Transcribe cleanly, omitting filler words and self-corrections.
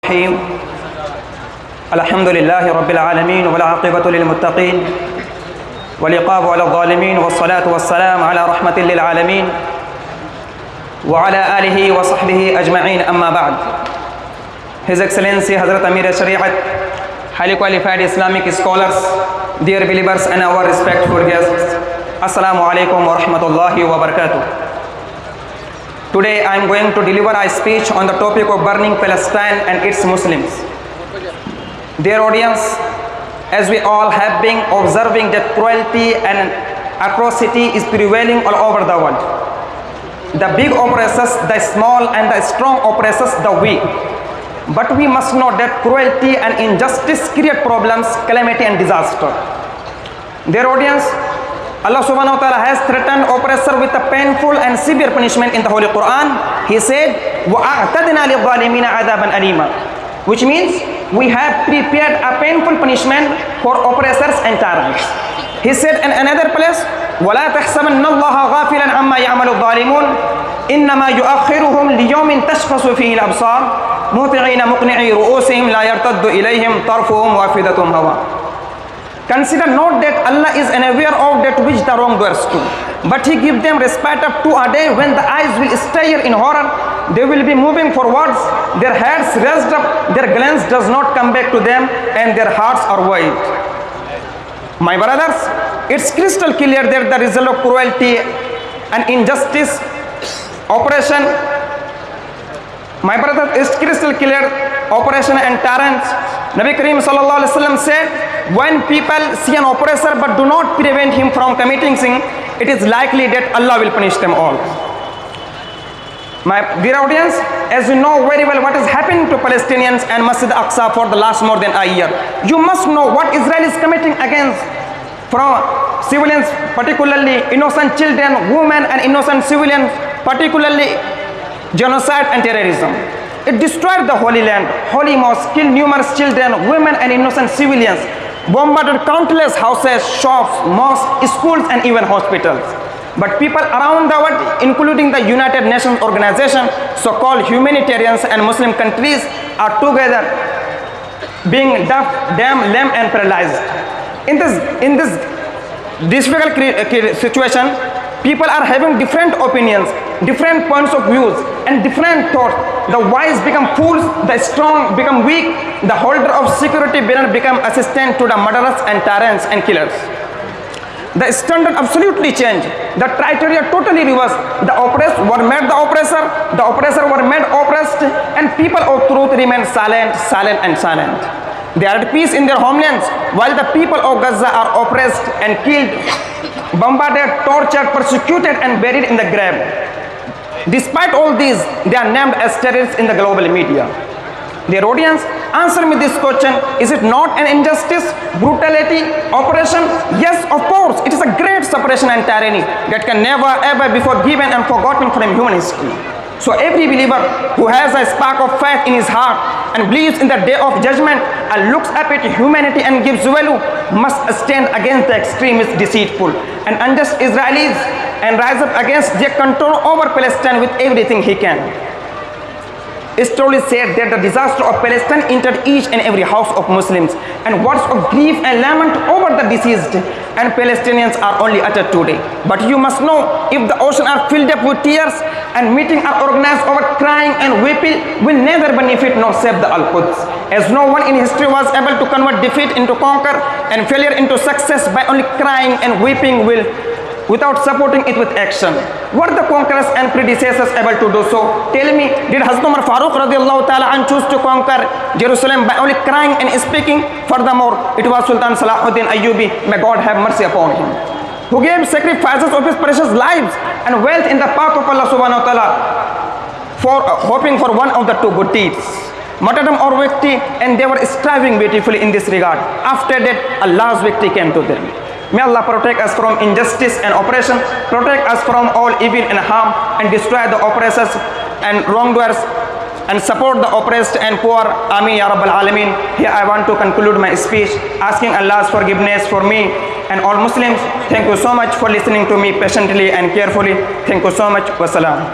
الرحيم الحمد لله رب العالمين والعاقبة للمتقين والعقاب على الظالمين والصلاة والسلام على رحمة للعالمين وعلى آله وصحبه أجمعين أما بعد. His Excellency Hazrat Amir Shariat, highly qualified Islamic scholars, dear believers and our respectful guests, Assalamu alaikum wa rahmatullahi wa barakatuh. Today I am going to deliver a speech on the topic of burning Palestine and its Muslims. Dear audience, as we all have been observing that cruelty and atrocity is prevailing all over the world. The big oppresses the small and the strong oppresses the weak. But we must know that cruelty and injustice create problems, calamity and disaster. Dear audience, Allah subhanahu wa ta'ala has threatened oppressor with a painful and severe punishment in the Holy Quran. He said, وَأَعْتَدْنَا لِلظَّالِمِينَ عَذَابًا أَلِيمًا, which means we have prepared a painful punishment for oppressors and tyrants. He said in another place, وَلَا تَحْسَبَنَّ اللَّهَ غَافِلًا عَمَّا يَعْمَلُ الظَّالِمُونَ إِنَّمَا يُؤَخِّرُهُمْ لِيَوْمٍ تَشْخَصُ فِيهِ الْأَبْصَارُ مُهْطِعِينَ مُقْنِعِي رُؤُوسِهِمْ لَا يَرْتَدُّ إِلَيْهِمْ طَرْفُهُمْ وَأَفْئِدَتُهُمْ هَوَاءٌ. Consider not that Allah is unaware of that which the wrongdoers do, but He gives them respite up to a day when the eyes will stare in horror, they will be moving forwards, their heads raised up, their glance does not come back to them, and their hearts are wide. My brothers, it's crystal clear that the result of cruelty and injustice, oppression, my brother, it's crystal clear, oppression and tyrants. Nabi Kareem sallallahu alaihi wasallam said, when people see an oppressor but do not prevent him from committing sin, it is likely that Allah will punish them all. My dear audience, as you know very well what is happening to Palestinians and Masjid Aqsa for the last more than a year, you must know what Israel is committing against from civilians, particularly innocent children, women and innocent civilians, particularly genocide and terrorism. It destroyed the Holy Land, holy mosques, killed numerous children, women and innocent civilians, bombarded countless houses, shops, mosques, schools and even hospitals. But people around the world, including the United Nations organization, so-called humanitarians and Muslim countries are together being deaf, dumb, lame and paralyzed. In this difficult situation, people are having different opinions, different points of views and different thoughts. The wise become fools, the strong become weak, the holder of security become assistant to the murderers and tyrants and killers. The standard absolutely changed. The criteria totally reversed. The oppressed were made the oppressor were made oppressed, and people of truth remain silent. They are at peace in their homelands, while the people of Gaza are oppressed and killed, bombarded, tortured, persecuted and buried in the grave. Despite all these, they are named as terrorists in the global media. Dear audience, answer me this question: is it not an injustice, brutality, oppression? Yes, of course, it is a great suppression and tyranny that can never ever be forgiven and forgotten from human history. So every believer who has a spark of faith in his heart and believes in the day of judgment and looks up at humanity and gives value must stand against the extremist, deceitful and unjust Israelis and rise up against their control over Palestine with everything he can. It's truly said that the disaster of Palestine entered each and every house of Muslims, and words of grief and lament over the deceased and Palestinians are only uttered today. But you must know, if the ocean are filled up with tears and meetings are organized over crying and weeping, will neither benefit nor save the Al-Quds, as no one in history was able to convert defeat into conquer and failure into success by only crying and weeping without supporting it with action. Were the conquerors and predecessors able to do so? Tell me, did Hazrat Umar Farooq radiallahu ta'ala and choose to conquer Jerusalem by only crying and speaking? Furthermore, it was Sultan Salahuddin Ayyubi, may God have mercy upon him, who gave sacrifices of his precious lives and wealth in the path of Allah subhanahu wa ta'ala for hoping for one of the two good deeds, martyrdom or victory, and they were striving beautifully in this regard. After that, Allah's victory came to them. May Allah protect us from injustice and oppression, protect us from all evil and harm, and destroy the oppressors and wrongdoers, and support the oppressed and poor. Ameen Ya Rabbal Alameen. Here I want to conclude my speech, asking Allah's forgiveness for me and all Muslims. Thank you so much for listening to me patiently and carefully. Thank you so much. Wassalam.